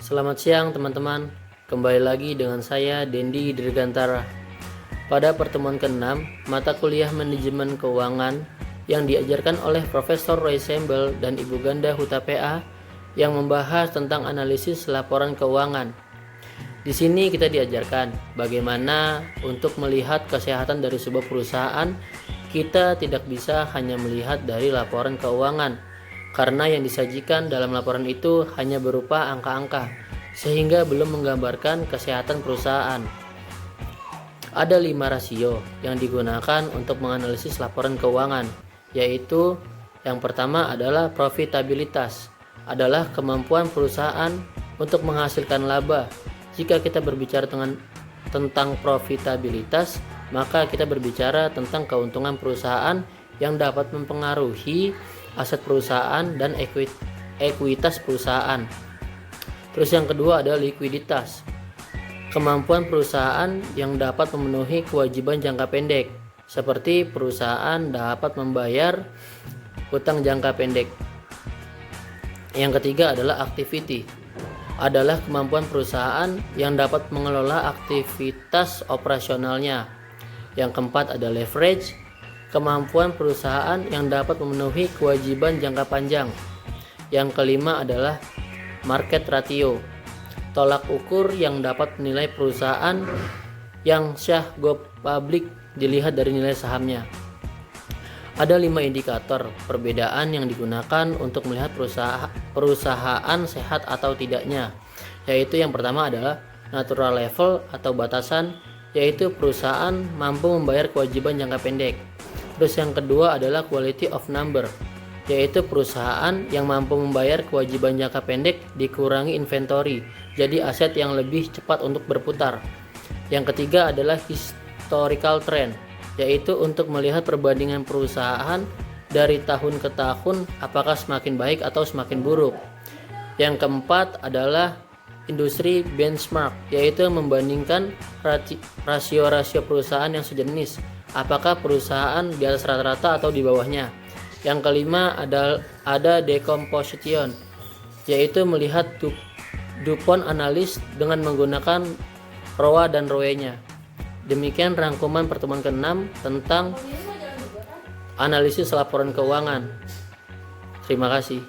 Selamat siang teman-teman, kembali lagi dengan saya Dendi Dirgantara. Pada pertemuan ke-6, mata kuliah manajemen keuangan yang diajarkan oleh Profesor Roy Sembel dan Ibu Ganda Huta PA yang membahas tentang analisis laporan keuangan. Di sini kita diajarkan bagaimana untuk melihat kesehatan dari sebuah perusahaan. Kita tidak bisa hanya melihat dari laporan keuangan, karena yang disajikan dalam laporan itu hanya berupa angka-angka, sehingga belum menggambarkan kesehatan perusahaan. Ada 5 rasio yang digunakan untuk menganalisis laporan keuangan, yaitu yang pertama adalah profitabilitas, adalah kemampuan perusahaan untuk menghasilkan laba. Jika kita berbicara tentang profitabilitas, maka kita berbicara tentang keuntungan perusahaan yang dapat mempengaruhi aset perusahaan dan ekuitas perusahaan. Terus yang kedua adalah likuiditas, kemampuan perusahaan yang dapat memenuhi kewajiban jangka pendek, seperti perusahaan dapat membayar hutang jangka pendek. Yang ketiga adalah activity, adalah kemampuan perusahaan yang dapat mengelola aktivitas operasionalnya. Yang keempat ada leverage, kemampuan perusahaan yang dapat memenuhi kewajiban jangka panjang. Yang kelima adalah market ratio, tolak ukur yang dapat menilai perusahaan yang syah go public dilihat dari nilai sahamnya. Ada 5 indikator perbedaan yang digunakan untuk melihat perusahaan sehat atau tidaknya, yaitu yang pertama adalah natural level atau batasan, yaitu perusahaan mampu membayar kewajiban jangka pendek. Terus yang kedua adalah quality of number, yaitu perusahaan yang mampu membayar kewajiban jangka pendek dikurangi inventory, jadi aset yang lebih cepat untuk berputar. Yang ketiga adalah historical trend, yaitu untuk melihat perbandingan perusahaan dari tahun ke tahun apakah semakin baik atau semakin buruk. Yang keempat adalah industri benchmark, yaitu membandingkan rasio-rasio perusahaan yang sejenis, apakah perusahaan di atas rata-rata atau di bawahnya. Yang kelima ada decomposition, yaitu melihat DuPont analis dengan menggunakan ROA dan ROE-nya. Demikian rangkuman pertemuan ke-6 tentang analisis laporan keuangan. Terima kasih.